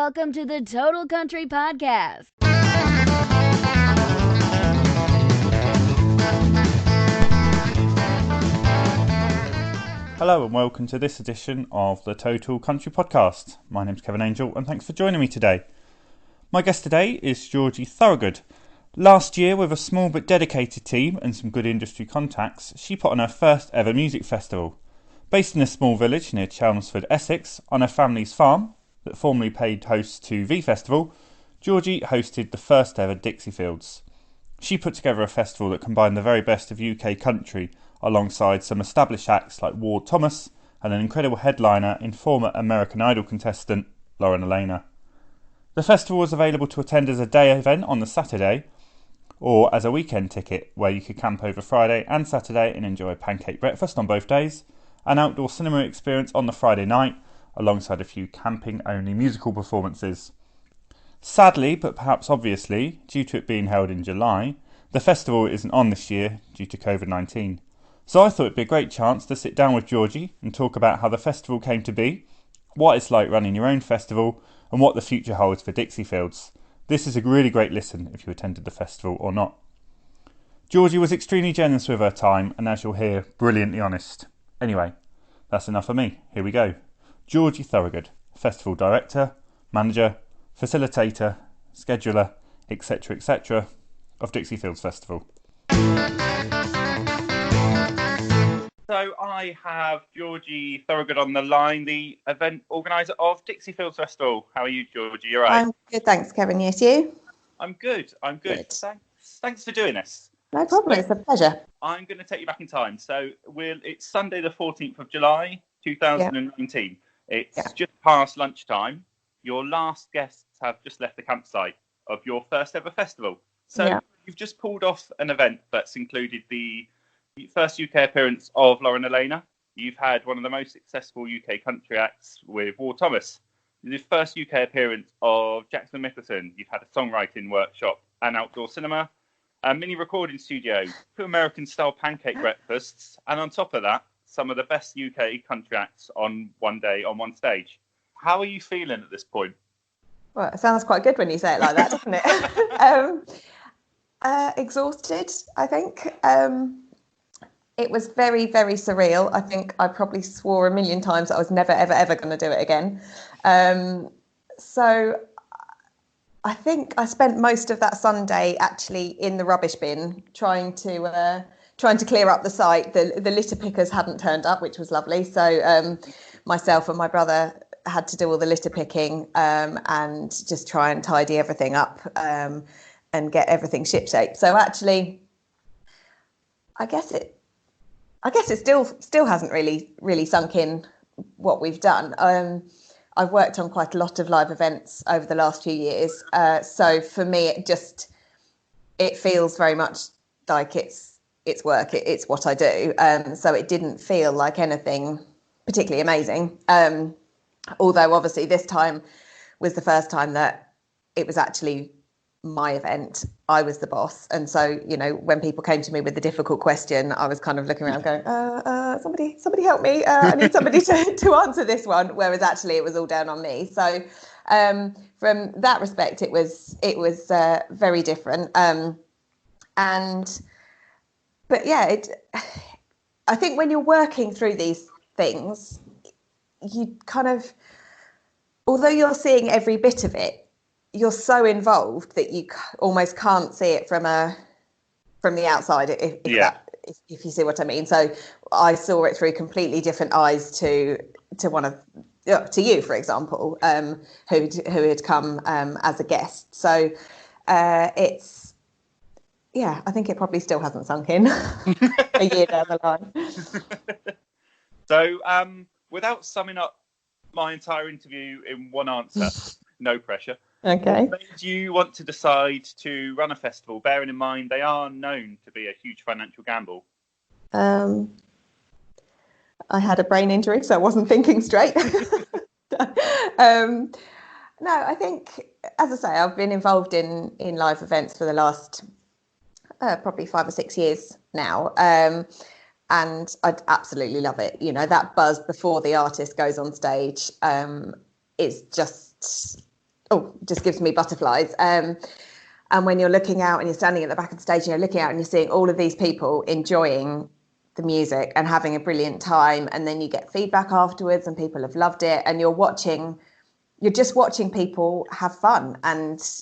welcome to the Total Country Podcast. Hello and welcome to this edition of the Total Country Podcast. My name's Kevin Angel and thanks for joining me today. My guest today is Georgie Thorogood. Last year, with a small but dedicated team and some good industry contacts, she put on her first ever music festival. Based in a small village near Chelmsford, Essex, on her family's farm that formerly paid host to V Festival, Georgie hosted the first ever Dixie Fields. She put together a festival that combined the very best of UK country alongside some established acts like Ward Thomas and an incredible headliner in former American Idol contestant Lauren Alaina. The festival was available to attend as a day event on the Saturday or as a weekend ticket where you could camp over Friday and Saturday and enjoy a pancake breakfast on both days, an outdoor cinema experience on the Friday night alongside a few camping-only musical performances. Sadly, but perhaps obviously, due to it being held in July, the festival isn't on this year due to COVID-19. So I thought it'd be a great chance to sit down with Georgie and talk about how the festival came to be, what it's like running your own festival, and what the future holds for Dixie Fields. This is a really great listen if you attended the festival or not. Georgie was extremely generous with her time and, as you'll hear, brilliantly honest. Anyway, that's enough of me. Here we go. Georgie Thorogood, Festival Director, Manager, Facilitator, Scheduler, etc. of Dixie Fields Festival. So I have Georgie Thorogood on the line, the event organiser of Dixie Fields Festival. How are you, Georgie? You're right. I'm good, thanks, Kevin. Yes, you? I'm good. Thanks for doing this. No problem. It's a pleasure. I'm going to take you back in time. So it's Sunday the 14th of July, 2019. It's just past lunchtime. Your last guests have just left the campsite of your first ever festival. So you've just pulled off an event that's included the first UK appearance of Lauren Alaina. You've had one of the most successful UK country acts with Ward Thomas. The first UK appearance of Jackson Nicholson. You've had a songwriting workshop, an outdoor cinema, a mini recording studio, 2 American-style pancake breakfasts, and on top of that, some of the best UK country acts on one day, on one stage. How are you feeling at this point? Well, it sounds quite good when you say it like that, doesn't it? Exhausted, I think. It was very, very surreal. I think I probably swore a million times that I was never, ever, ever going to do it again. So I think I spent most of that Sunday actually in the rubbish bin trying to clear up the site. The litter pickers hadn't turned up, which was lovely. So myself and my brother had to do all the litter picking and just try and tidy everything up and get everything shipshape. So actually, I guess it still hasn't really sunk in what we've done. I've worked on quite a lot of live events over the last few years. So for me, it feels very much like it's work. It's what I do. So it didn't feel like anything particularly amazing. Although obviously this time was the first time that it was actually my event. I was the boss. And so, when people came to me with the difficult question, I was kind of looking around going, somebody help me. I need somebody to answer this one. Whereas actually it was all down on me. So from that respect, it was very different. I think when you're working through these things, you kind of, although you're seeing every bit of it, you're so involved that you almost can't see it from the outside, if you see what I mean. So I saw it through completely different eyes to you, for example, who had come as a guest. So I think it probably still hasn't sunk in a year down the line. So without summing up my entire interview in one answer, no pressure. Okay. What made you want to decide to run a festival, bearing in mind they are known to be a huge financial gamble? I had a brain injury, so I wasn't thinking straight. No, I think, as I say, I've been involved in live events for the last probably 5 or 6 years now. And I'd absolutely love it. You know, that buzz before the artist goes on stage is just just gives me butterflies. And when you're looking out and you're standing at the back of the stage, and you're looking out and you're seeing all of these people enjoying the music and having a brilliant time, and then you get feedback afterwards and people have loved it, and you're just watching people have fun and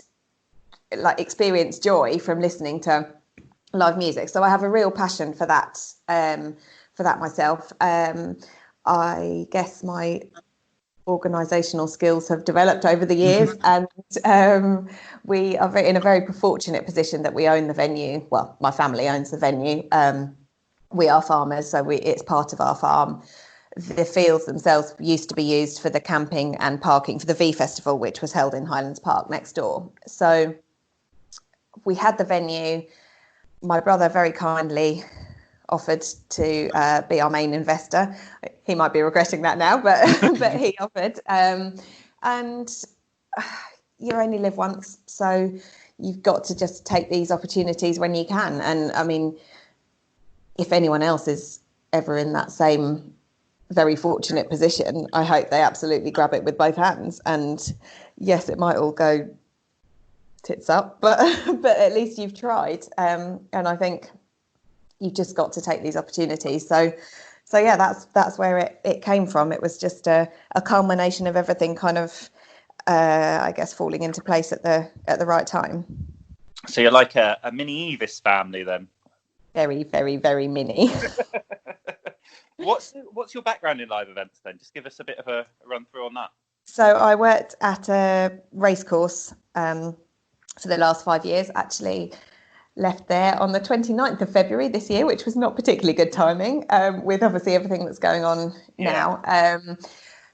like experience joy from listening to live music. So I have a real passion for that myself. I guess my organisational skills have developed over the years, and we are in a very fortunate position that we own the venue. Well, my family owns the venue. We are farmers, so it's part of our farm. The fields themselves used to be used for the camping and parking for the V Festival, which was held in Highlands Park next door. So we had the venue. My brother very kindly offered to be our main investor. He might be regretting that now, but he offered. And you only live once, so you've got to just take these opportunities when you can. And I mean, if anyone else is ever in that same very fortunate position, I hope they absolutely grab it with both hands. And yes, it might all go tits up, but at least you've tried. And I think you've just got to take these opportunities. So yeah, that's where it came from. It was just a culmination of everything kind of, I guess, falling into place at the right time. So you're like a mini Evis family then? Very, very, very mini. What's your background in live events then? Just give us a bit of a run through on that. So I worked at a racecourse for the last 5 years. Actually left there on the 29th of February this year, which was not particularly good timing, with obviously everything that's going on now.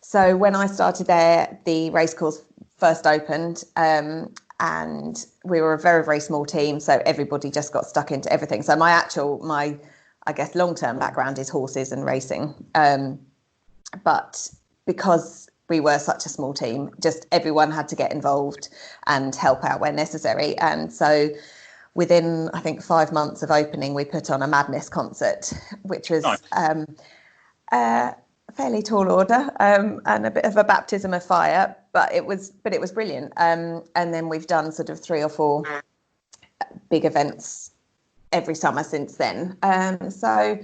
So when I started there, the racecourse first opened, and we were a very, very small team, so everybody just got stuck into everything. So my I guess long-term background is horses and racing, but because we were such a small team, just everyone had to get involved and help out where necessary. And so within, I think, 5 months of opening, we put on a Madness concert, which was nice. A fairly tall order, and a bit of a baptism of fire, but it was brilliant. And then we've done sort of 3 or 4 big events every summer since then. So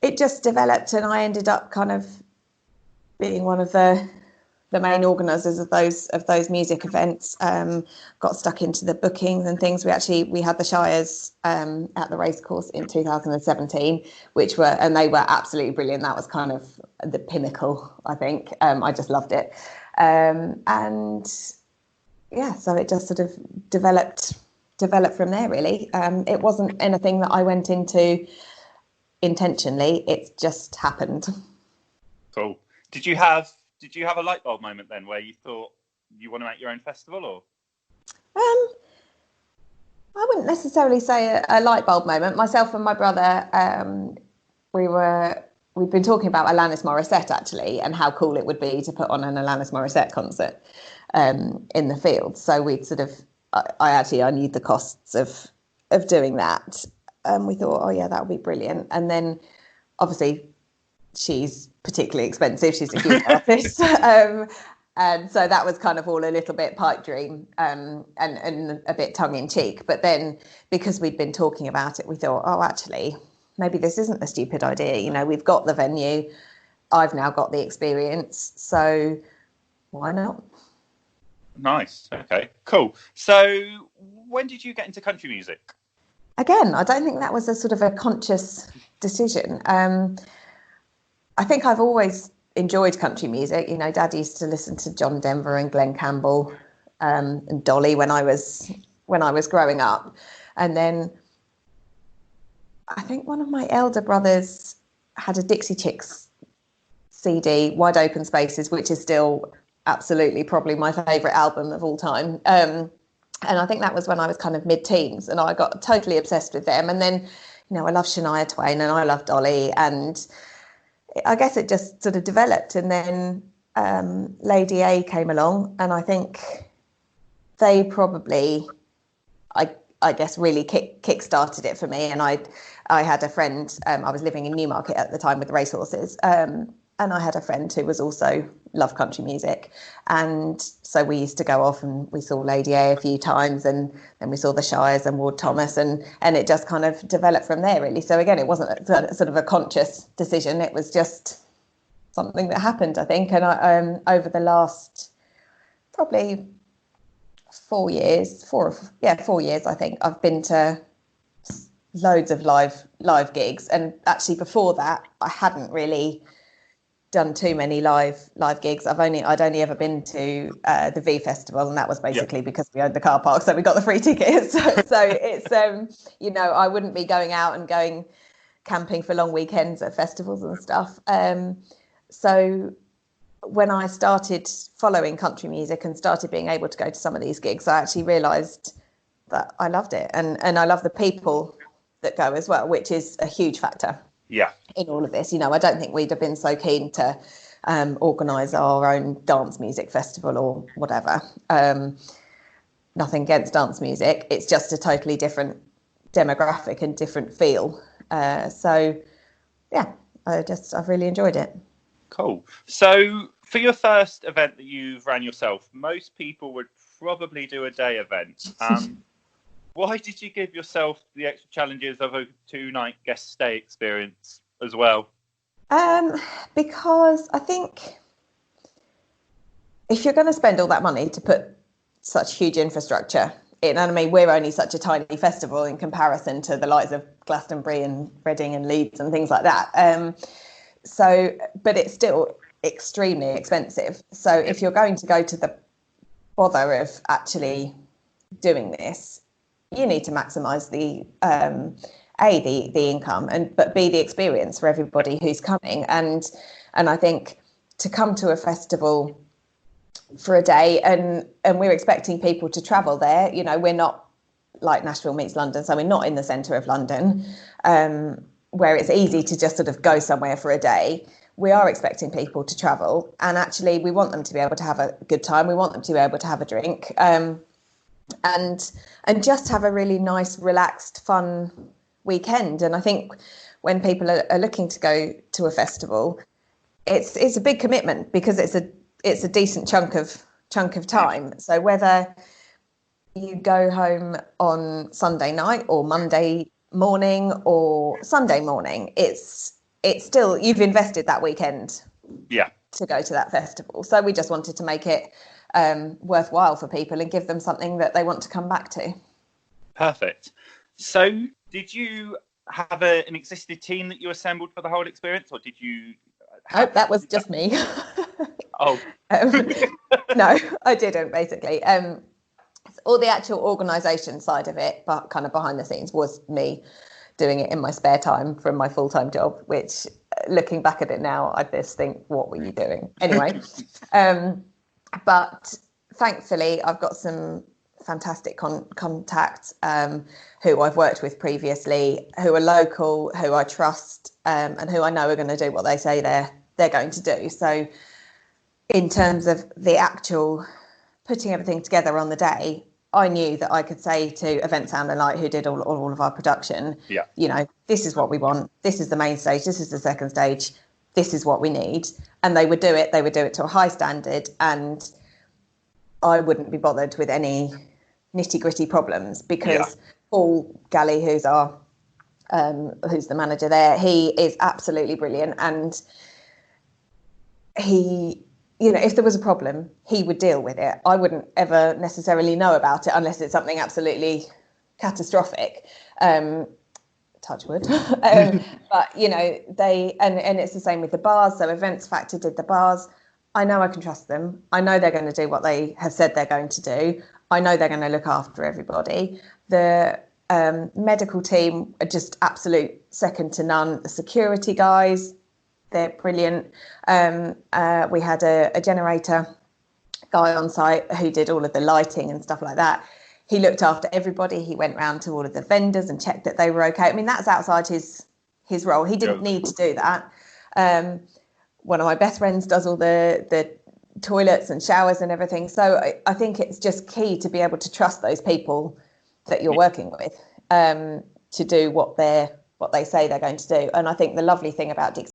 it just developed, and I ended up kind of being one of the main organisers of those music events. Got stuck into the bookings and things. We had the Shires at the racecourse in 2017, and they were absolutely brilliant. That was kind of the pinnacle, I think. I just loved it. And yeah, so it just sort of developed from there, really. It wasn't anything that I went into intentionally. It just happened. Cool. Did you have a light bulb moment then where you thought you want to make your own festival, or? I wouldn't necessarily say a light bulb moment. Myself and my brother, we'd been talking about Alanis Morissette actually, and how cool it would be to put on an Alanis Morissette concert in the field. So we'd sort of, I knew the costs of doing that, and we thought, oh yeah, that would be brilliant. And then obviously she's particularly expensive. She's a huge artist. And so that was kind of all a little bit pipe dream, and a bit tongue in cheek. But then because we'd been talking about it, we thought, oh, actually, maybe this isn't a stupid idea. You know, we've got the venue. I've now got the experience. So why not? Nice. Okay, cool. So when did you get into country music? Again, I don't think that was a sort of a conscious decision. I think I've always enjoyed country music. You know, Dad used to listen to John Denver and Glenn Campbell, and Dolly when I was growing up. And then I think one of my elder brothers had a Dixie Chicks CD, Wide Open Spaces, which is still absolutely probably my favourite album of all time. And I think that was when I was kind of mid-teens, and I got totally obsessed with them. And then, you know, I love Shania Twain and I love Dolly, and I guess it just sort of developed. And then Lady A came along, and I think they probably, I guess, really kick-started it for me. And I had a friend, I was living in Newmarket at the time with the racehorses, and I had a friend who was also loved country music. And so we used to go off and we saw Lady A a few times, and then we saw the Shires and Ward Thomas, and it just kind of developed from there, really. So again, it wasn't sort of a conscious decision. It was just something that happened, I think. And I, over the last probably 4 years, 4 years, I think, I've been to loads of live gigs. And actually before that, I hadn't really done too many live gigs. I'd only ever been to the V Festival, and that was basically because we owned the car park, so we got the free tickets. So it's I wouldn't be going out and going camping for long weekends at festivals and stuff. So when I started following country music and started being able to go to some of these gigs, I actually realised that I loved it, and I love the people that go as well, which is a huge factor. Yeah. In all of this, I don't think we'd have been so keen to organise our own dance music festival or whatever. Nothing against dance music. It's just a totally different demographic and different feel. So, yeah, I've really enjoyed it. Cool. So for your first event that you've ran yourself, most people would probably do a day event. Why did you give yourself the extra challenges of a 2-night guest stay experience as well? Because I think if you're going to spend all that money to put such huge infrastructure in, and I mean, we're only such a tiny festival in comparison to the likes of Glastonbury and Reading and Leeds and things like that. But it's still extremely expensive. So if you're going to go to the bother of actually doing this, you need to maximise the income, but B, the experience for everybody who's coming. And I think to come to a festival for a day, and we're expecting people to travel there. We're not like Nashville meets London, so we're not in the centre of London, where it's easy to just sort of go somewhere for a day. We are expecting people to travel, and actually we want them to be able to have a good time. We want them to be able to have a drink, and just have a really nice, relaxed, fun weekend. And I think when people are looking to go to a festival, it's a big commitment, because it's a decent chunk of time. So whether you go home on Sunday night or Monday morning or Sunday morning, it's still, you've invested that weekend to go to that festival. So we just wanted to make it worthwhile for people and give them something that they want to come back to. Perfect. So did you have an existing team that you assembled for the whole experience, or did you that was just me. No, I didn't, basically. All the actual organisation side of it, but kind of behind the scenes, was me doing it in my spare time from my full-time job, which, looking back at it now, I just think, what were you doing? Anyway, but thankfully I've got some fantastic contacts who I've worked with previously, who are local, who I trust, and who I know are going to do what they say they're going to do. So in terms of the actual putting everything together on the day, I knew that I could say to Event Sound and Light, who did all of our production, this is what we want. This is the main stage. This is the second stage. This is what we need. And they would do it. They would do it to a high standard. And I wouldn't be bothered with any nitty gritty problems, because Paul Galley, who's the manager there, he is absolutely brilliant. And he, if there was a problem, he would deal with it. I wouldn't ever necessarily know about it unless it's something absolutely catastrophic. Touch wood. But they, and it's the same with the bars. So Events Factor did the bars. I know I can trust them. I know they're going to do what they have said they're going to do. I know they're going to look after everybody. The medical team are just absolute second to none. The security guys, they're brilliant. We had a generator guy on site who did all of the lighting and stuff like that. He looked after everybody. He went round to all of the vendors and checked that they were okay. I mean, that's outside his role. He didn't need to do that. One of my best friends does all the toilets and showers and everything. So I think it's just key to be able to trust those people that you're working with to do what they say they're going to do. And I think the lovely thing about Dixie